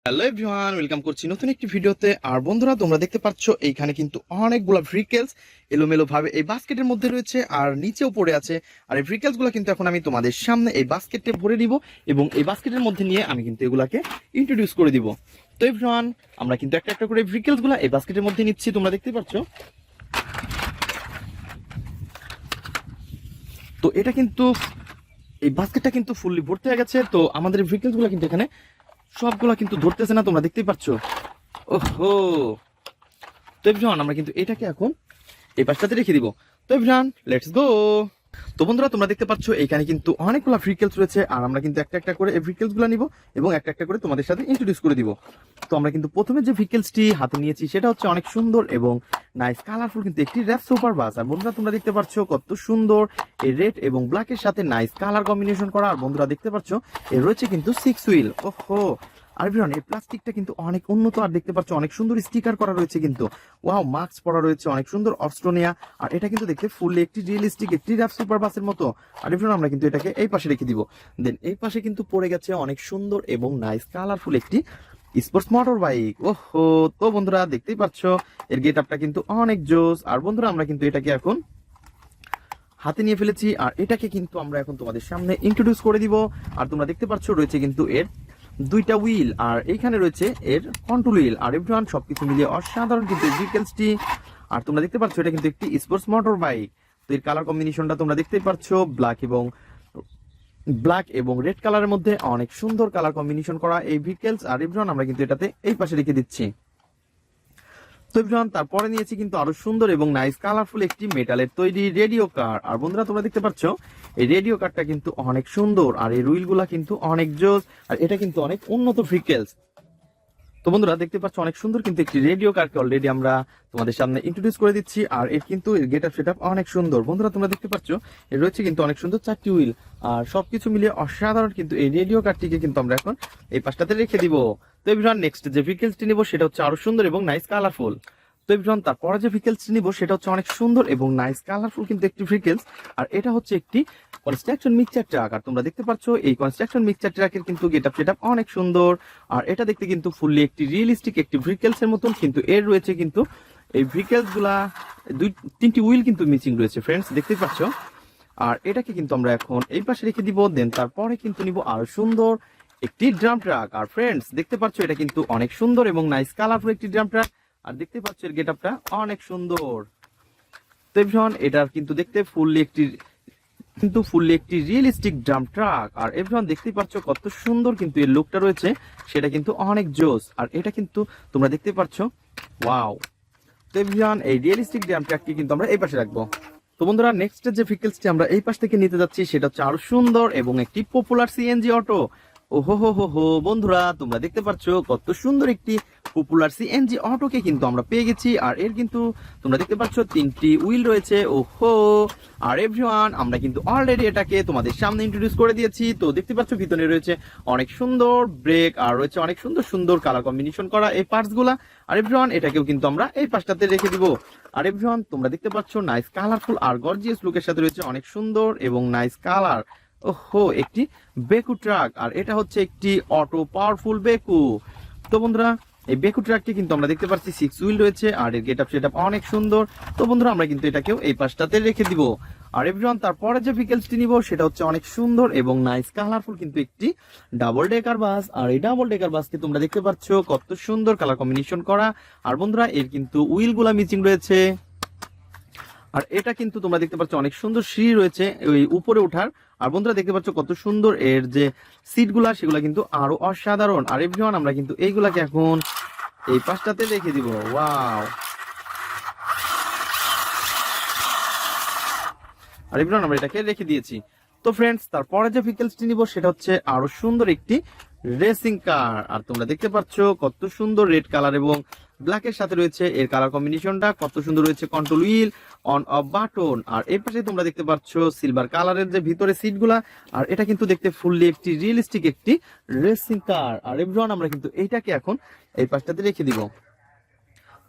Hello everyone, welcome করছি নতুন একটি ভিডিওতে। আর বন্ধুরা, তোমরা দেখতে পাচ্ছ এইখানে কিন্তু অনেকগুলো ভেহিকেলস এলোমেলো ভাবে এই বাস্কেটের মধ্যে রয়েছে আর নিচেও পড়ে আছে। আর এই ভেহিকেলস গুলো কিন্তু এখন আমি তোমাদের সামনে এই বাস্কেটে ভরে দিব এবং এই বাস্কেটের মধ্যে নিয়ে আমি কিন্তু এগুলাকে ইন্ট্রোডিউস করে দিব। তো এভরিওয়ান, আমরা কিন্তু একটা একটা করে ভেহিকেলস গুলা এই বাস্কেটের মধ্যে নিচ্ছি, তোমরা দেখতে পাচ্ছ। তো এটা কিন্তু এই বাস্কেটটা কিন্তু ফুললি ভর্তি হয়ে গেছে। তো আমাদের ভেহিকেলস গুলো কিন্তু এখানে সবগুলা কিন্তু ধরতেছে না, তোমরা দেখতেই পাচ্ছ। ওহো, তো এভরিওয়ান, আমরা কিন্তু এটাকে এখন এই পাশটাতে রেখে দিব। তো এভরিওয়ান, লেটস গো। তো বন্ধুরা, তোমরা দেখতে পাচ্ছ এখানে কিন্তু অনেকগুলো ভেহিকেলস রয়েছে আর আমরা কিন্তু একটা একটা করে এই ভেহিকেলস গুলো নিব এবং একটা একটা করে তোমাদের সাথে ইন্ট্রোডিউস করে দিব। তো আমরা কিন্তু প্রথমে যে ভেহিকেলসটি হাতে নিয়েছি সেটা হচ্ছে অনেক সুন্দর এবং নাইস কালারফুল কিন্তু একটি র্যাপ সুপার বাস। আর বন্ধুরা, তোমরা দেখতে পাচ্ছ কত সুন্দর এই রেড এবং ব্ল্যাকের সাথে নাইস কালার কম্বিনেশন করা। আর বন্ধুরা দেখতে পাচ্ছ এর রয়েছে কিন্তু 6 হুইল। ওহো, আর এভরিওয়ান, এই প্লাস্টিকটা কিন্তু অনেক উন্নত। আর দেখতে পাচ্ছ অনেক সুন্দর স্টিকার করা রয়েছে কিন্তু। ওয়াও, মাস্ক পরা রয়েছে, অনেক সুন্দর অস্ট্রেলিয়া। আর এটা কিন্তু দেখতে ফুললি একটি রিয়েলিস্টিক একটি র্যাপ সুপার বাসের মতো। আর এভরিওয়ান, আমরা কিন্তু এটাকে এই পাশে রেখে দিব। দেন এই পাশে কিন্তু পড়ে গেছে অনেক সুন্দর এবং নাইস কালারফুল একটি স্পোর্টস মোটর বাইক। ওহো, তো বন্ধুরা দেখতেই পাচ্ছ এর গেট আপটা কিন্তু অনেক জোস। আর বন্ধুরা, আমরা কিন্তু এটাকে এখন হাতে নিয়ে ফেলেছি আর এটাকে কিন্তু আমরা এখন তোমাদের সামনে ইন্ট্রোডিউস করে দিব। আর তোমরা দেখতে পাচ্ছ রয়েছে কিন্তু এর দুইটা হুইল আর এইখানে রয়েছে এর কন্ট্রোল হুইল। আর এভরিওয়ান, সবকিছু মিলিয়ে অসাধারণ কিন্তু ভেহিকেলসটি। আর তোমরা দেখতে পাচ্ছ এটা কিন্তু একটি স্পোর্টস মোটর বাইক। তো এর কালার কম্বিনেশনটা তোমরা দেখতেই পাচ্ছ, ব্ল্যাক এবং রেড কালারের মধ্যে অনেক সুন্দর কালার কম্বিনেশন করা এই ভেহিকেলস। আর এভরিওয়ান, আমরা কিন্তু এটাতে এই পাশে রেখে দিচ্ছি। তো এভরিওয়ান, তারপরে নিয়েছি কিন্তু আরো সুন্দর এবং নাইস কালারফুল একটি মেটালের তৈরি রেডিও কার। আর বন্ধুরা, তোমরা দেখতে পাচ্ছ এই রেডিও কারটা কিন্তু অনেক সুন্দর আর এই হুইল গুলা কিন্তু অনেক জোস। আর এটা কিন্তু অনেক উন্নত ভেহিকেলস। তো বন্ধুরা দেখতে পাচ্ছ অনেক সুন্দর কিন্তু একটি রেডিও কারকে অলরেডি আমরা তোমাদের সামনে ইন্ট্রোডিউস করে দিচ্ছি। আর এর কিন্তু গেট আপ সেটআপ অনেক সুন্দর। বন্ধুরা, তোমরা দেখতে পাচ্ছ এর রয়েছে কিন্তু অনেক সুন্দর 4টি হুইল আর সবকিছু মিলিয়ে অসাধারণ কিন্তু এই রেডিও কারটিকে কিন্তু আমরা এখন এই পাশটাতে রেখে দিব। তো এভরিওয়ান, নেক্সট যে ভেহিকেলসটি নিব সেটা হচ্ছে আরো সুন্দর এবং নাইস কালারফুল। তো এভরিওয়ান, তারপরে যে ভেহিকেলসটি নিব সেটা হচ্ছে অনেক সুন্দর এবং নাইস কালারফুল কিন্তু একটি ভেহিকেলস। আর এটা হচ্ছে একটি কনস্ট্রাকশন মিক্সচার ট্রাক। আর তোমরা দেখতে পাচ্ছ এই কনস্ট্রাকশন মিক্সচার ট্রাকের কিন্তু গেটআপ সেটআপ অনেক সুন্দর। আর এটা দেখতে কিন্তু ফুললি একটি রিয়েলিস্টিক একটি ভেহিকেলস এর মতন, কিন্তু এর রয়েছে কিন্তু এই ভেহিকেলস গুলা তিনটি হুইল কিন্তু মিসিং রয়েছে ফ্রেন্ডস, দেখতেই পাচ্ছ। আর এটাকে কিন্তু আমরা এখন এই পাশে রেখে দিব। দেন তারপরে কিন্তু নিব আরো সুন্দর একটি ড্রাম ট্রাক। আর ফ্রেন্ডস দেখতে পাচ্ছ এটা কিন্তু অনেক সুন্দর এবং নাইস কালারফুল একটি ড্রাম ট্রাক। আর দেখতে পাচ্ছ এর গেটআপটা অনেক সুন্দর। তো এভরিওয়ান, এটার কিন্তু দেখতে ফুললি একটি রিয়েলিস্টিক ড্রাম ট্রাক। আর এভরিওয়ান, দেখতেই পাচ্ছ কত সুন্দর কিন্তু এর লুকটা রয়েছে, সেটা কিন্তু অনেক জোস। আর এটা কিন্তু তোমরা দেখতে পাচ্ছ, ওয়াও। তো এভরিওয়ান, এই রিয়েলিস্টিক ড্রাম ট্রাকটি কিন্তু আমরা এই পাশে রাখবো। তো বন্ধুরা, নেক্সট যে ভেহিকেলসটি আমরা এই পাশ থেকে নিতে যাচ্ছি সেটা হচ্ছে আরো সুন্দর এবং একটি পপুলার সিএনজি অটো। ওহো হো হো হো, বন্ধুরা তোমরা দেখতে পাচ্ছ কত সুন্দর একটি পপুলার সিএনজি অটোকে কিন্তু আমরা পেয়ে গেছি। আর এর কিন্তু তোমরা দেখতে পাচ্ছ 3টি হুইল রয়েছে। ওহো, আর এভরিওয়ান, আমরা কিন্তু অলরেডি এটাকে তোমাদের সামনে ইন্ট্রোডিউস করে দিয়েছি। তো দেখতে পাচ্ছ ভিতরে রয়েছে অনেক সুন্দর ব্রেক আর রয়েছে অনেক সুন্দর সুন্দর কালার কম্বিনেশন করা এই পার্টস গুলা। আর এভরিওয়ান, এটাকেও কিন্তু আমরা এই পাশটাতে রেখে দিব। আর এভরিওয়ান, তোমরা দেখতে পাচ্ছ নাইস কালারফুল আর গর্জিয়াস লুকের সাথে রয়েছে অনেক সুন্দর এবং নাইস কালার। ওহো, একটি বেকু ট্রাক। আর এটা হচ্ছে একটি অটো পাওয়ারফুল বেকু। তো বন্ধুরা, এই বেকু ট্রাকটি কিন্তু আমরা দেখতে পাচ্ছি 6 হুইল রয়েছে আর এর গেটআপ সেটআপ অনেক সুন্দর। তো বন্ধুরা, আমরা কিন্তু এটাকেও এই পাশটাতে রেখে দিব। আর এভরিওয়ান, তারপরে যে ভেহিকেলসটি নিব সেটা হচ্ছে অনেক সুন্দর এবং নাইস কালারফুল কিন্তু একটি ডাবল ডেকার বাস। আর এই ডাবল ডেকার বাসকে তোমরা দেখতে পাচ্ছ কত সুন্দর কালার কম্বিনেশন করা। আর বন্ধুরা, এর কিন্তু হুইল গুলা মিসিং রয়েছে। আর এটা কিন্তু তোমরা দেখতে পাচ্ছ অনেক সুন্দর সিঁড়ি রয়েছে ওই উপরে ওঠার। আর বন্ধুরা দেখতে পাচ্ছ কত সুন্দর এর যে সিট গুলা, সেগুলা কিন্তু আরো অসাধারণ। আর এভরিওয়ান, আমরা কিন্তু এইগুলাকে এখন এই পাশটাতে রেখে দিব। ওয়াও। আর এভরিওয়ান, আমরা এটাকে রেখে দিয়েছি। তো ফ্রেন্ডস, তারপরে যে ভেহিকেলসটি নিব সেটা হচ্ছে আরো সুন্দর একটি রেসিং কার। আর তোমরা দেখতে পাচ্ছ কত সুন্দর রেড কালার এবং ব্ল্যাকের সাথে রয়েছে এর কালার কম্বিনেশনটা, কত সুন্দর রয়েছে control wheel, on off button. আর এর পাশে তোমরা দেখতে পাচ্ছ সিলভার কালারের যে ভিতরে সিটগুলা। আর এটা কিন্তু দেখতে ফুললি একটি রিয়েলিস্টিক একটি রেসিং কার। আর এভরিওয়ান, আমরা কিন্তু এইটাকে এখন এই পাশটাতে রেখে দিব।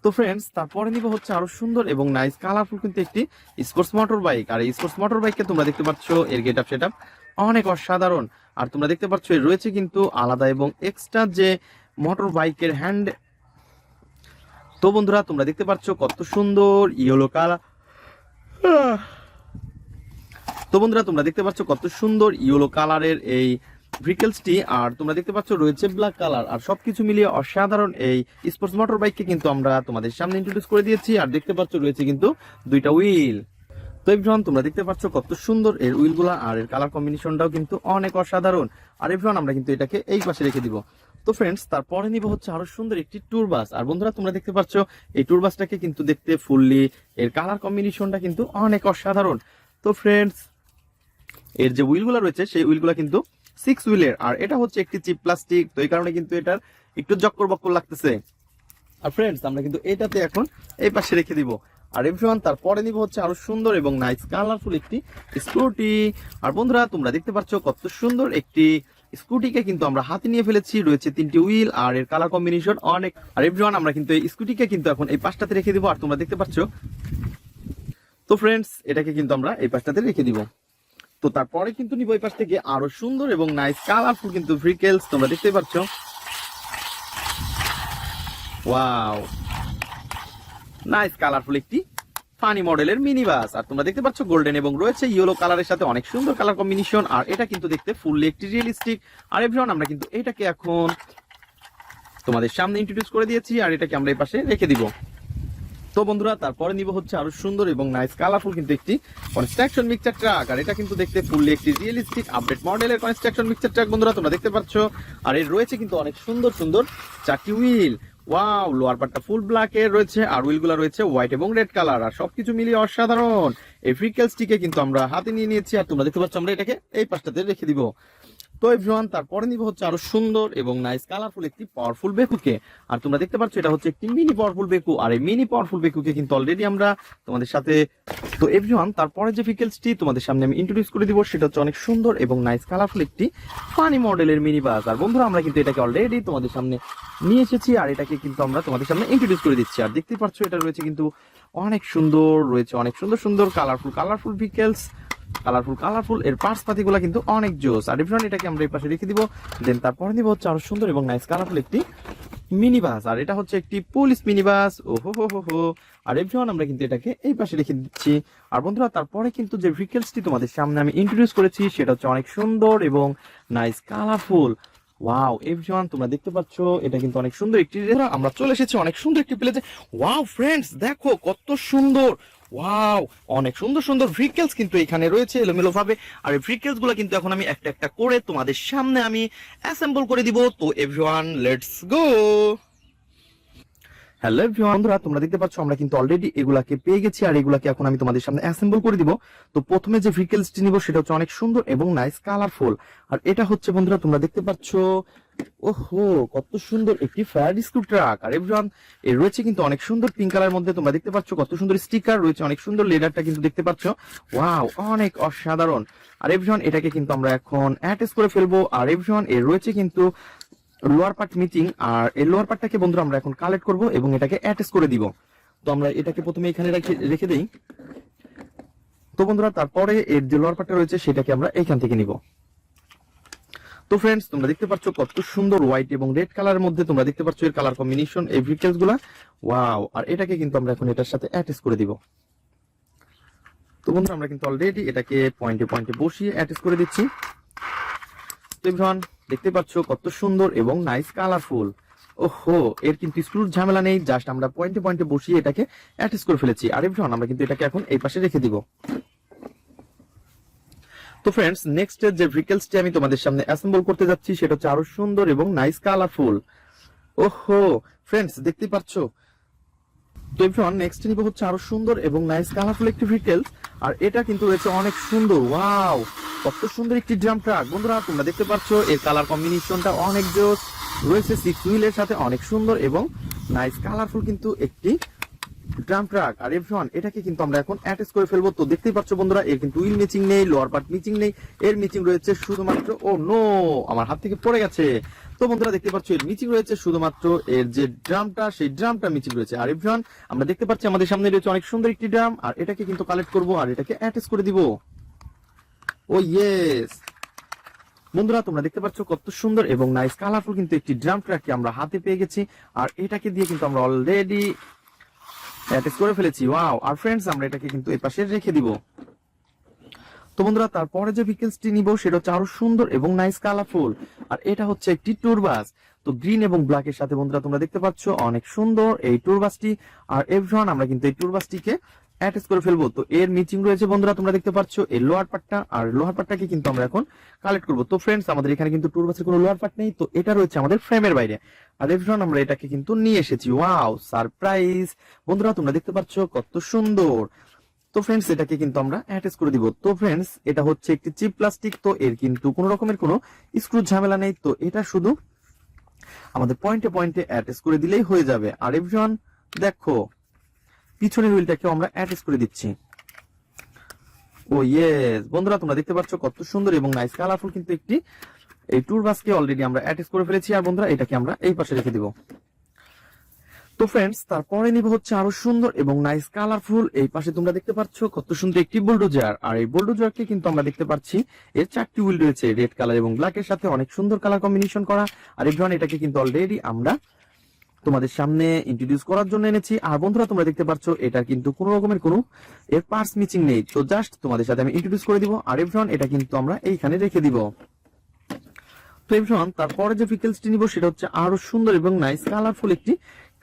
তো ফ্রেন্ডস, তারপরে নিব হচ্ছে আরো সুন্দর এবং নাইস কালারফুল কিন্তু একটি স্পোর্টস মোটর বাইক। আর এই স্পোর্টস মোটর বাইককে তোমরা দেখতে পাচ্ছ এর গেটআপ সেটআপ অনেক অসাধারণ। আর তোমরা দেখতে পাচ্ছ এর রয়েছে কিন্তু আলাদা এবং এক্সট্রা যে মোটর বাইকের হ্যান্ড। তো বন্ধুরা তোমরা দেখতে পাচ্ছ কত সুন্দর ইয়েলো কালার। তো বন্ধুরা তোমরা দেখতে পাচ্ছ কত সুন্দর ইয়েলো কালারের এই ভেহিকলসটি, আর তোমরা দেখতে পাচ্ছ রয়েছে ব্ল্যাক কালার। আর সবকিছু মিলিয়ে অসাধারণ এই স্পোর্টস মোটর বাইককে কিন্তু আমরা তোমাদের সামনে ইন্ট্রোডিউস করে দিয়েছি। আর দেখতে পাচ্ছ রয়েছে কিন্তু দুইটা হুইল। তো এভরিওয়ান তোমরা দেখতে পাচ্ছ কত সুন্দর এর হুইলগুলো, আর এর কালার কম্বিনেশনটাও কিন্তু অনেক অসাধারণ। আর এভরিওয়ান আমরা কিন্তু এটাকে এই পাশে রেখে দিব। তো ফ্রেন্ডস তারপরে নিব হচ্ছে আরো সুন্দর একটি ট্যুর বাস। আর বন্ধুরা তোমরা দেখতে পাচ্ছ এই ট্যুর বাসটাকে কিন্তু দেখতে ফুললি এর কালার কম্বিনেশনটা কিন্তু অনেক অসাধারণ। তো ফ্রেন্ডস এর যে হুইলগুলো রয়েছে সেই হুইলগুলো কিন্তু 6 হুইলের, আর এটা হচ্ছে একটি চিপ প্লাস্টিক, তো এই কারণে কিন্তু এটার একটু জক্কর বক্কর লাগতেছে। আর ফ্রেন্ডস আমরা কিন্তু এটাতে এখন এই পাশে রেখে দিব। আর এভরিওয়ান তারপরে নিব হচ্ছে আরো সুন্দর এবং নাইস কালারফুল একটি স্কুটি। আর বন্ধুরা তোমরা দেখতে পাচ্ছ কত সুন্দর একটি স্কুটিকে কিন্তু আমরা হাতে নিয়ে ফেলেছি, রয়েছে 3টি হুইল আর এর কালার কম্বিনেশন অনেক। আর এভরিওয়ান আমরা কিন্তু এই স্কুটিকে কিন্তু এখন এই পাশটাতে রেখে দিব। আর তোমরা দেখতে পাচ্ছ, তো ফ্রেন্ডস এটাকে কিন্তু আমরা এই পাশটাতে রেখে দিব। তো তারপরে কিন্তু নিব এই পাশ থেকে আরো সুন্দর এবং নাইস কালারফুল কিন্তু ভেহিকলস, তোমরা দেখতে পাচ্ছ। ওয়াও, নাইস কালারফুল একটি ফানি মডেলের মিনি বাস। আর তোমরা দেখতে পাচ্ছ গোল্ডেন এবং রয়েছে ইয়েলো কালারের সাথে অনেক সুন্দর কালার কম্বিনেশন, আর এটা কিন্তু দেখতে ফুললি একটি রিয়েলিস্টিক। আর এভরিওয়ান আমরা কিন্তু এটাকে এখন তোমাদের সামনে ইন্ট্রোডিউস করে দিয়েছি, আর এটাকে আমরা এই পাশে রেখে দিব। তো বন্ধুরা তারপরে নিব হচ্ছে আরো সুন্দর এবং নাইস কালারফুল কিন্তু একটি কনস্ট্রাকশন মিক্সচার ট্রাক। আর এটা কিন্তু দেখতে ফুললি একটি রিয়েলিস্টিক আপডেট মডেলের কনস্ট্রাকশন মিক্সচার ট্রাক বন্ধুরা তোমরা দেখতে পাচ্ছ। আর এর রয়েছে কিন্তু অনেক সুন্দর সুন্দর 4টি হুইল। ওয়াও, লোয়ার পার্টটা ফুল ব্ল্যাক এর রয়েছে, আর হুইলগুলো রয়েছে হোয়াইট এবং রেড কালার। আর সবকিছু মিলিয়ে অসাধারণ এই ভেহিকলসটিকে কিন্তু আমরা হাতে নিয়ে নিয়েছি। আর তোমরা দেখতে পাচ্ছ আমরা এটাকে এই পাশটাতে রেখে দিব। তো এভরিওয়ান তারপরে নিব হচ্ছে আরো সুন্দর এবং নাইস কালারফুল একটি পাওয়ারফুল বেকুকে। আর তোমরা দেখতে পাচ্ছ এটা হচ্ছে একটি মিনি পাওয়ারফুল বেকু, আর এই মিনি পাওয়ারফুল বেকুকে কিন্তু অলরেডি আমরা তোমাদের সাথে। তো এভরিওয়ান তারপরে যে ভেহিকলসটি তোমাদের সামনে আমি ইন্ট্রোডিউস করে দিব সেটা হচ্ছে অনেক সুন্দর এবং নাইস কালারফুল একটি ফানি মডেলের মিনি বাস। আর বন্ধুরা আমরা কিন্তু এটাকে অলরেডি তোমাদের সামনে নিয়ে এসেছি, আর এটাকে কিন্তু আমরা তোমাদের সামনে ইন্ট্রোডিউস করে দিচ্ছি। আর দেখতে পাচ্ছ এটা রয়েছে কিন্তু অনেক সুন্দর, রয়েছে অনেক সুন্দর সুন্দর কালারফুল ভেহিকলস, কালারফুল এর পার্টস পাতিগুলো কিন্তু অনেক জোস। আর এভরিওয়ান এটাকে আমরা এই পাশে রেখে দিব। দেন তারপরে নিব হচ্ছে আরো সুন্দর এবং নাইস কালারফুল একটি মিনি বাস, আর এটা হচ্ছে একটি পুলিশ মিনি বাস। ওহো হো হো হো। আর এভরিওয়ান আমরা কিন্তু এটাকে এই পাশে রেখে দিচ্ছি। আর বন্ধুরা তারপরে কিন্তু যে ভেহিকলসটি তোমাদের সামনে আমি ইন্ট্রোডিউস করেছি সেটা হচ্ছে অনেক সুন্দর এবং নাইস কালারফুল। ওয়াও এভরিওয়ান তোমরা দেখতে পাচ্ছ এটা কিন্তু অনেক সুন্দর একটি। আমরা চলে এসেছি অনেক সুন্দর একটি প্লেসে। ওয়াও ফ্রেন্ডস দেখো কত সুন্দর, ওয়াও অনেক সুন্দর সুন্দর ভেহিকলস কিন্তু এখানে রয়েছে এলোমেলো ভাবে। আর এই ভেহিকলস গুলো কিন্তু এখন আমি একটা একটা করে তোমাদের সামনে আমি অ্যাসেম্বল করে দিব। তো everyone let's go. Hello everyone, বন্ধুরা তোমরা দেখতে পাচ্ছ আমরা কিন্তু অলরেডি এগুলাকে পেয়ে গেছি, আর এগুলাকে এখন আমি তোমাদের সামনে অ্যাসেম্বল করে দিব। তো প্রথমে যে ভেহিকলসটি নিব সেটা হচ্ছে অনেক সুন্দর এবং নাইস কালারফুল। আর এটা হচ্ছে বন্ধুরা তোমরা দেখতে পাচ্ছ, ওহো কত সুন্দর একটি ফায়ার রেস্কিউ ট্রাক। আর এভরিওয়ান এর রয়েছে কিন্তু অনেক সুন্দর পিঙ্ক কালারের মধ্যে, তোমরা দেখতে পাচ্ছ কত সুন্দর স্টিকার রয়েছে, অনেক সুন্দর লেদারটা কিন্তু দেখতে পাচ্ছ। ওয়াও অনেক অসাধারণ। আর এভরিওয়ান এটাকে কিন্তু আমরা এখন অ্যাটাচ করে ফেলবো। আর এভরিওয়ান এর রয়েছে কিন্তু লোয়ার পার্ট মিচিং, আর এই লোয়ার পার্টটাকে বন্ধুরা আমরা এখন কালেক্ট করব এবং এটাকে অ্যাটাচ করে দিব। তো আমরা এটাকে প্রথমে এখানে রেখে দেই। তো বন্ধুরা তারপরে এর যে লোয়ার পার্টটা রয়েছে সেটাকে আমরা এখান থেকে নিব। তো ফ্রেন্ডস তোমরা দেখতে পাচ্ছ কত সুন্দর হোয়াইট এবং রেড কালারের মধ্যে, তোমরা দেখতে পাচ্ছ এর কালার কম্বিনেশন এই ভেহিকলস গুলা। ওয়াও, আর এটাকে কিন্তু আমরা এখন এটার সাথে অ্যাটাচ করে দিব। তো বন্ধুরা আমরা কিন্তু অলরেডি এটাকে পয়েন্টে পয়েন্টে বসিয়ে অ্যাটাচ করে দিচ্ছি। তো এভরিওয়ান দেখতে পাচ্ছ কত সুন্দর এবং নাইস কালারফুল। ওহো এর কিন্তু স্ক্রুর ঝামেলা নেই, জাস্ট আমরা পয়েন্টে পয়েন্টে বসিয়ে এটাকে অ্যাটাচ করে ফেলেছি। আর এভরিওয়ান আমরা কিন্তু এটাকে এখন এই পাশে রেখে দিব। তো ফ্রেন্ডস নেক্সট যে ভেহিকলসটি আমি তোমাদের সামনে অ্যাসেম্বল করতে যাচ্ছি সেটা হচ্ছে আরো সুন্দর এবং নাইস কালারফুল। ওহো ফ্রেন্ডস দেখতে পাচ্ছ। তো এভরিওয়ান নেক্সট নিব হচ্ছে আরো সুন্দর এবং নাইস কালারফুল একটি ভেহিকলস, আর এটা কিন্তু রয়েছে অনেক সুন্দর। ওয়াও কত সুন্দর একটি ড্রাম ট্রাক। বন্ধুরা তোমরা দেখতে পাচ্ছ এর কালার কম্বিনেশনটা অনেক জোস, রয়েছে 6 হুইলের সাথে অনেক সুন্দর এবং নাইস কালারফুল কিন্তু একটি ড্রাম ট্রাক। আর এভরিওয়ান এটাকে কিন্তু আমরা এখন অ্যাটাচ করে ফেলবো। তো দেখতেই পাচ্ছ বন্ধুরা এর কিন্তু হুইল মিচিং নেই, লোয়ার পার্ট মিচিং নেই, এর মিচিং রয়েছে শুধুমাত্র, ও নো আমার হাত থেকে পড়ে গেছে। তো বন্ধুরা দেখতে পাচ্ছ এর মিচিং রয়েছে শুধুমাত্র এর যে ড্রামটা সেই ড্রামটা মিচিং রয়েছে। আর এভরিওয়ান আমরা দেখতে পাচ্ছি আমাদের সামনে রয়েছে অনেক সুন্দর একটি ড্রাম, আর এটাকে কিন্তু কালেক্ট করব আর এটাকে অ্যাটাচ করে দিব। ও ইয়েস বন্ধুরা তোমরা দেখতে পাচ্ছ কত সুন্দর এবং নাইস কালারফুল কিন্তু একটি ড্রাম ট্রাককে আমরা হাতে পেয়ে গেছি, আর এটাকে দিয়ে কিন্তু আমরা অলরেডি অ্যাটাচ করে ফেলেছি। ওয়াও! আর ফ্রেন্ডস আমরা এটাকে কিন্তু এই পাশে রেখে দিব। তো বন্ধুরা তারপরে যে ভেহিকলসটি নিব সেটা হচ্ছে আরো সুন্দর এবং নাইস কালারফুল, আর এটা হচ্ছে একটি ট্যুর বাস। তো গ্রিন এবং ব্ল্যাক এর সাথে বন্ধুরা তোমরা দেখতে পাচ্ছ অনেক সুন্দর এই ট্যুর বাসটি, আর এভরিওয়ান আমরা কিন্তু এই ট্যুর বাসটিকে অ্যাটাচ করে ফেলবো। তো এর মিচিং রয়েছে বন্ধুরা, তোমরা দেখতে পাচ্ছ এই লোয়ার পার্টটা, আর লোহার পার্টটাকে কিন্তু আমরা এখন কালেক্ট করবো। তো ফ্রেন্ডস আমাদের এখানে কিন্তু ট্যুর বাসের কোনো লোয়ার পার্ট নেই, তো এটা রয়েছে আমাদের ফ্রেমের বাইরে, আর এভরিওয়ান আমরা এটাকে কিন্তু নিয়ে এসেছি। ওয়াও! সারপ্রাইজ! বন্ধুরা তোমরা দেখতে পাচ্ছ কত সুন্দর। তো ফ্রেন্ডস এটাকে কিন্তু আমরা অ্যাটাচ করে দিব। তো ফ্রেন্ডস এটা হচ্ছে একটি চিপ প্লাস্টিক, তো এর কিন্তু কোনো রকমের কোনো স্ক্রু ঝামেলা নেই, তো এটা শুধু আমাদের পয়েন্টে পয়েন্টে অ্যাটাচ করে দিলেই হয়ে যাবে। আর এভরিওয়ান দেখো পিছনের হুইলটাকে আমরা অ্যাটাচ করে দিচ্ছি। ও ইয়েস! বন্ধুরা তোমরা দেখতে পাচ্ছ কত সুন্দর এবং নাইস কালারফুল কিন্তু একটি এই ট্যুর বাসকে অলরেডি আমরা অ্যাটাচ করে ফেলেছি, আর বন্ধুরা এটাকে আমরা এই পাশে রেখে দিব। তো ফ্রেন্ডস তারপরে নিব হচ্ছে আরো সুন্দর এবং নাইস কালারফুল, এই পাশে তোমরা দেখতে পাচ্ছ কত সুন্দর একটি বুলডোজার, আর এই বুলডোজারকে কিন্তু আমরা দেখতে পাচ্ছি এর 4টি হুইল রয়েছে রেড কালার এবং ব্ল্যাক এর সাথে অনেক সুন্দর কালার কম্বিনেশন করা। আর এভরিওয়ান এটাকে কিন্তু অলরেডি আমরা তোমাদের সামনে ইন্ট্রোডিউস করার জন্য এনেছি। আর বন্ধুরা তোমরা দেখতে পাচ্ছ এটা কিন্তু কোনো রকমের কোনো এর পার্টস মিচিং নেই, তো জাস্ট তোমাদের সাথে আমি ইন্ট্রোডিউস করে দিব। আর এভরিওয়ান এটা কিন্তু আমরা এইখানে রেখে দিব। তো এভরিওয়ান তারপরে যে ভেহিকলসটি নিব সেটা হচ্ছে আরো সুন্দর এবং নাইস কালারফুল একটি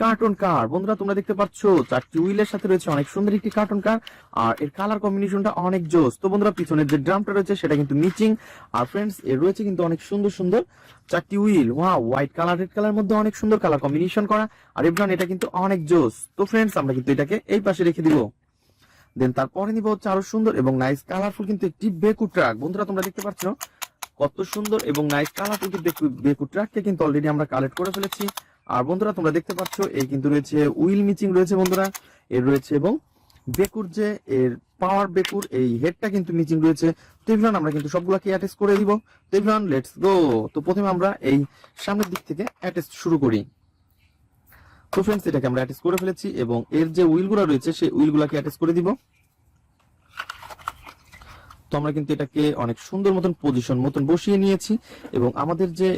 কার্টুন কার। বন্ধুরা তোমরা দেখতে পাচ্ছ 4টি হুইলের সাথে রয়েছে অনেক সুন্দর একটি কার্টুন কার, আর এর কালার কম্বিনেশনটা অনেক জোস। তো বন্ধুরা পিছনের যে ড্রামটা রয়েছে সেটা কিন্তু মিচিং, আর ফ্রেন্ডস এর রয়েছে কিন্তু অনেক সুন্দর সুন্দর 4টি wheel. Wow! White colour red colour মধ্যে অনেক সুন্দর কালার কম্বিনেশন করা, আর এভরিওয়ান এটা কিন্তু অনেক জোস। তো ফ্রেন্ডস আমরা কিন্তু এটাকে এই পাশে রেখে দিব। দেন তারপরে নিব হচ্ছে আরো সুন্দর এবং নাইস কালারফুল কিন্তু একটি বেকু ট্রাক। বন্ধুরা তোমরা দেখতে পাচ্ছ কত সুন্দর এবং নাইস কালারফুল বেকু ট্রাককে কিন্তু অলরেডি আমরা কালেক্ট করে ফেলেছি। আর বন্ধুরা তোমরা দেখতে পাচ্ছ এই কিন্তু রয়েছে উইল মিচিং রয়েছে বন্ধুরা, এর রয়েছে এবং বেকুর যে এর পাওয়ার বেকুর এই হেডটা কিন্তু মিচিং রয়েছে। তো এভরিওয়ান আমরা কিন্তু সবগুলোকে অ্যাটাচ করে দিব। তো এভরিওয়ান লেটস গো। তো প্রথমে আমরা এই সামনের দিক থেকে অ্যাটাচ শুরু করি। তো ফ্রেন্ডস এটাকে আমরা অ্যাটাচ করে ফেলেছি এবং এর যে উইলগুলো রয়েছে সেই উইলগুলোকে অ্যাটাচ করে দিব। তো আমরা কিন্তু এটাকে অনেক সুন্দর মতন পজিশন মতন বসিয়ে নিয়েছি, এবং আমাদের যে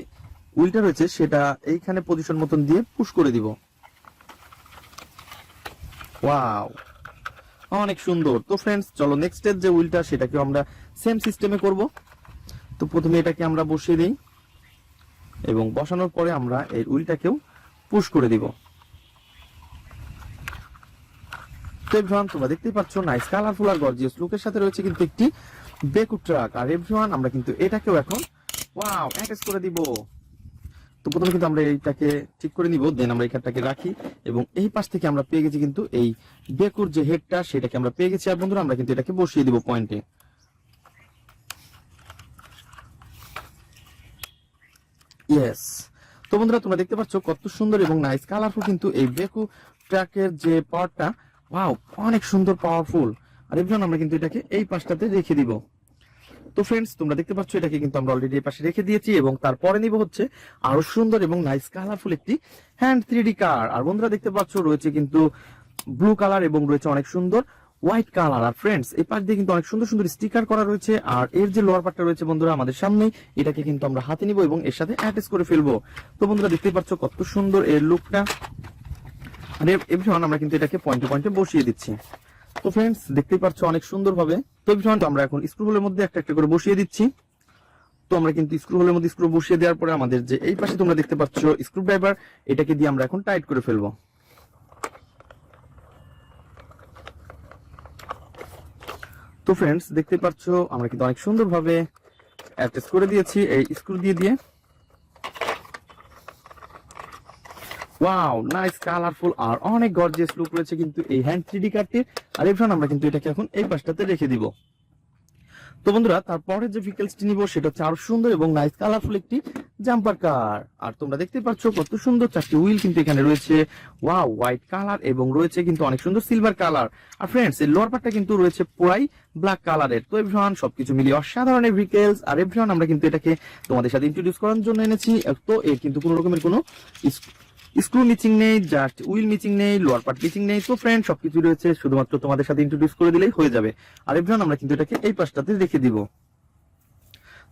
উইলটা রয়েছে সেটা এইখানে পজিশন মতন দিয়ে পুশ করে দিব। ওয়াও! অনেক সুন্দর। তো ফ্রেন্ডস চলো নেক্সট এর যে উইলটা সেটাকে আমরা সেম সিস্টেমে করব। তো প্রথমে এটাকে আমরা বসিয়ে দিই এবং বসানোর পরে আমরা এই উইলটাকেও পুশ করে দিব। তো এভরিওয়ান তোমরা দেখতেই পাচ্ছ নাইস কালারফুল আর গর্জিয়াস লুকের সাথে রয়েছে কিন্তু একটি বেকু ট্রাক। আর এভরিওয়ান আমরা কিন্তু এটাকেও এখন ওয়াও অ্যাটাচ করে দিব। তো প্রথমে কিন্তু আমরা এইটাকে ঠিক করে নিব, দেন আমরা এই কাঠটাকে রাখি এবং এই পাশ থেকে আমরা পেয়ে গেছি কিন্তু এই বেকুর যে হেডটা সেটাকে আমরা পেয়ে গেছি। আর বন্ধুরা আমরা কিন্তু এটাকে বসিয়ে দিব পয়েন্টে। ইয়েস! তো বন্ধুরা তোমরা দেখতে পাচ্ছ কত সুন্দর এবং নাইস কালারফুল কিন্তু এই বেকু ট্রাকের যে পাওয়ারটা, ওয়াও অনেক সুন্দর পাওয়ারফুল। আর এভরিওয়ান আমরা কিন্তু এটাকে এই পাশটাতে রেখে দিব। তো ফ্রেন্ডস তোমরা দেখতে পাচ্ছ এটাকে কিন্তু আমরা অলরেডি এই পাশে রেখে দিয়েছি, এবং তারপরে নিব হচ্ছে আরো সুন্দর এবং নাইস কালারফুল একটি হ্যান্ড 3D কার। আর বন্ধুরা দেখতে পাচ্ছ রয়েছে কিন্তু ব্লু কালার এবং রয়েছে অনেক সুন্দর হোয়াইট কালার। আর ফ্রেন্ডস এই পাশ দিয়ে কিন্তু অনেক সুন্দর সুন্দর স্টিকার করা রয়েছে, আর এর যে লোয়ার পার্টটা রয়েছে বন্ধুরা আমাদের সামনে, এটাকে কিন্তু আমরা হাতে নিব এবং এর সাথে অ্যাটাচ করে ফেলবো। তো বন্ধুরা দেখতে পাচ্ছ কত সুন্দর এর লুকটা। আর এভরিওয়ান আমরা কিন্তু এটাকে পয়েন্টে পয়েন্টে বসিয়ে দিচ্ছি। তো ফ্রেন্ডস দেখতেই পাচ্ছ অনেক সুন্দর ভাবে। তো এভরিওয়ান আমরা এখন স্ক্রু হোলের মধ্যে একটা একটা করে বসিয়ে দিচ্ছি। তো আমরা কিন্তু স্ক্রু হোলের মধ্যে স্ক্রু বসিয়ে দেওয়ার পরে আমাদের যে এই পাশে তোমরা দেখতে পাচ্ছ স্ক্রু ড্রাইভার, এটাকে দিয়ে আমরা এখন টাইট করে ফেলবো। তো ফ্রেন্ডস দেখতে পাচ্ছ আমরা কিন্তু অনেক সুন্দর ভাবে অ্যাটাচ করে দিয়েছি এই স্ক্রু দিয়ে। ওয়াও নাইস কালারফুল আর অনেক গর্জিয়াস লুক রয়েছে কিন্তু এই হ্যান্ড 3D কারটির। আর এরপর আমরা কিন্তু এটাকে এখন এই পাশটাতে রেখে দিব। তো বন্ধুরা তারপরে যে ভেহিকলসটি নিব সেটা হচ্ছে আরো সুন্দর এবং নাইস কালারফুল একটি জাম্পার কার। আর তোমরা দেখতে পাচ্ছ কত সুন্দর 4টি হুইল কিন্তু এখানে রয়েছে। ওয়াও হোয়াইট কালার এবং রয়েছে কিন্তু অনেক সুন্দর সিলভার কালার। আর ফ্রেন্ডস এর লোয়ার পার্টটা কিন্তু রয়েছে পুরাই ব্ল্যাক কালারের। তো এভরিওয়ান সবকিছু মিলিয়ে অসাধারণ ভেহিকলস। আর এভরিওয়ান আমরা কিন্তু এটাকে তোমাদের সাথে ইন্ট্রোডিউস করার জন্য এনেছি। তো এর কিন্তু কোনো রকমের কোনো স্ক্রু মিচিং নেই, জাস্ট উইল মিচিং নেই, লোয়ার পার্ট মিচিং নেই। তো ফ্রেন্ড সবকিছু রয়েছে, শুধুমাত্র তোমাদের সাথে ইন্ট্রোডিউস করে দিলেই হয়ে যাবে। আর এভরিওয়ান আমরা কিন্তু এটাকে এই পাশটাতে রেখে দিব।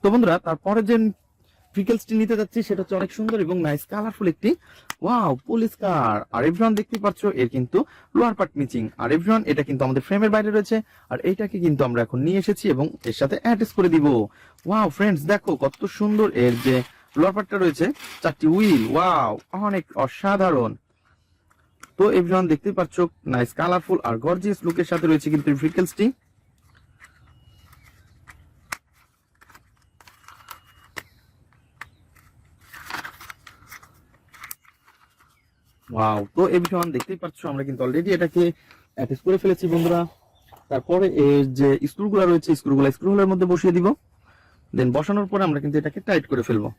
তো বন্ধুরা তারপরে যে ভেহিকলসটি নিতে যাচ্ছি সেটা হচ্ছে অনেক সুন্দর এবং নাইস কালারফুল একটি ওয়াও পুলিশ কার। আর এভরিওয়ান দেখতে পাচ্ছ এর কিন্তু লোয়ার পার্ট মিচিং। আর এভরিওয়ান এটা কিন্তু আমাদের ফ্রেমের বাইরে রয়েছে। আর এইটাকে কিন্তু আমরা এখন নিয়ে এসেছি এবং এর সাথে অ্যাটাচ করে দিব। ওয়াও ফ্রেন্ডস দেখো কত সুন্দর এর যে লোয়ার পার্টটা রয়েছে, 4টি হুইল, ওয়াও অনেক অসাধারণ। তো এভরিওয়ান দেখতে পাচ্ছ নাইস কালারফুল আর গর্জিয়াস লুকের সাথে রয়েছে কিন্তু এই ভেহিকলসটি। ওয়াও, তো এভরিওয়ান দেখতেই পাচ্ছ আমরা কিন্তু অলরেডি এটাকে অ্যাটাচ করে ফেলেছি বন্ধুরা। তারপরে এর যে স্ক্রুগুলো রয়েছে স্ক্রুগুলো স্ক্রু হোলের মধ্যে বসিয়ে দিব। দেন বসানোর পরে আমরা কিন্তু এটাকে টাইট করে ফেলবো।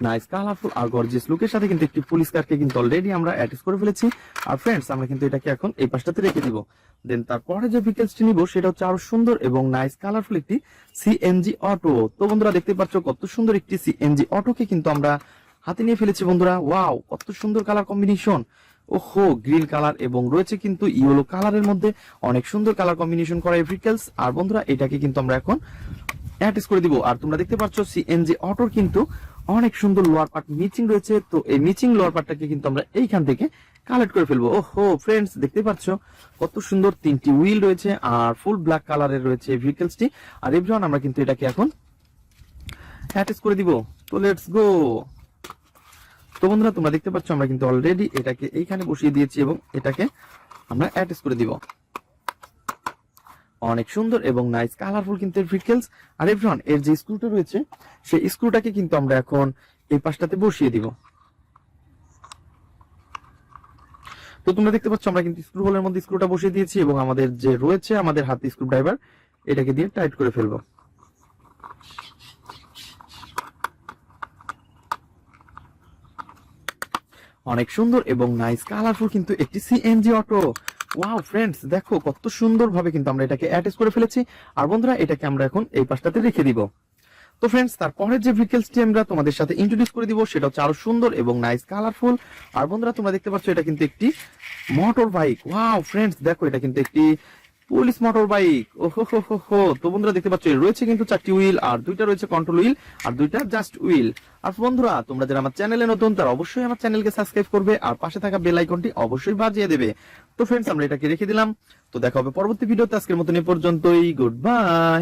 নাইস কালারফুল আর গর্জিয়াস লুকের সাথে কিন্তু একটি পুলিশ কারকে কিন্তু অলরেডি আমরা অ্যাটাচ করে ফেলেছি। আর ফ্রেন্ডস আমরা কিন্তু এটাকে এখন এই পাশটাতে রেখে দিব। দেন তারপরে যে ভেহিকলসটি নিব সেটা হচ্ছে আরো সুন্দর এবং নাইস কালারফুল একটি সিএনজি অটো। তো বন্ধুরা দেখতে পাচ্ছ কত সুন্দর একটি সিএনজি অটোকে কিন্তু আমরা হাতে নিয়ে ফেলেছি বন্ধুরা। ওয়াও কত সুন্দর কালার কম্বিনেশন, ওহো গ্রিন কালার এবং রয়েছে কিন্তু ইয়েলো কালারের মধ্যে অনেক সুন্দর কালার কম্বিনেশন করা এই ভেহিকলস। আর বন্ধুরা এটাকে কিন্তু আমরা এখন অ্যাটাচ করে দিব। আর তোমরা দেখতে পাচ্ছ সিএনজি অটোর কিন্তু অনেক সুন্দর লোয়ার পার্ট মিচিং রয়েছে। তো এই মিচিং লোয়ার পার্টটাকে কিন্তু আমরা এইখান থেকে কালেক্ট করে ফেলবো। ওহো ফ্রেন্ডস দেখতে পাচ্ছ কত সুন্দর 3টি হুইল রয়েছে আর ফুল ব্ল্যাক কালারের রয়েছে এই ভেহিকলসটি। আর এভরিওয়ান আমরা কিন্তু এটাকে এখন অ্যাটাচ করে দিব। তো লেটস গো। তো বন্ধুরা তোমরা দেখতে পাচ্ছ আমরা কিন্তু অলরেডি এটাকে এইখানে বসিয়ে দিয়েছি এবং এটাকে আমরা অ্যাটাচ করে দিব। অনেক সুন্দর এবং নাইস কালারফুল কিন্তু এর ভেহিকলস। আর এভরিওয়ান এর যে স্ক্রুটা রয়েছে সেই স্ক্রুটাকে কিন্তু আমরা এখন এই পাশটাতে বসিয়ে দিব। তো তোমরা দেখতে পাচ্ছ আমরা কিন্তু স্ক্রু হোলের মধ্যে স্ক্রুটা বসিয়ে দিয়েছি এবং আমাদের যে রয়েছে আমাদের হাতে স্ক্রু ড্রাইভার এটাকে দিয়ে টাইট করে ফেলবো। অনেক সুন্দর এবং নাইস কালারফুল কিন্তু একটি সিএনজি অটো। ওয়াও ফ্রেন্ডস দেখো কত সুন্দর ভাবে কিন্তু আমরা এটাকে অ্যাটাচ করে ফেলেছি। আর বন্ধুরা এটাকে আমরা এখন এই পাশটাতে রেখে দিব। তো ফ্রেন্ডস তারপরে যে ভেহিকলসটি আমরা তোমাদের সাথে ইন্ট্রোডিউস করে দিব সেটা হচ্ছে আরো সুন্দর এবং নাইস কালারফুল। আর বন্ধুরা তোমরা দেখতে পাচ্ছ এটা কিন্তু একটি মোটর বাইক। ওয়াও ফ্রেন্ডস দেখো এটা কিন্তু একটি পুলিশ মোটর বাইক। ওহো হো হো হো। তো বন্ধুরা দেখতে পাচ্ছ রয়েছে কিন্তু 4টি হুইল আর 2টা রয়েছে কন্ট্রোল হুইল আর 2টা জাস্ট হুইল। আর বন্ধুরা তোমরা যারা আমার চ্যানেলে নতুন তারা অবশ্যই আমার চ্যানেলকে সাবস্ক্রাইব করবে আর পাশে থাকা বেল আইকনটি অবশ্যই বাজিয়ে দেবে। তো ফ্রেন্ডস আমরা এটাকে রেখে দিলাম। তো দেখা হবে পরবর্তী ভিডিওতে। আজকের মতন এ পর্যন্তই, গুড বাই।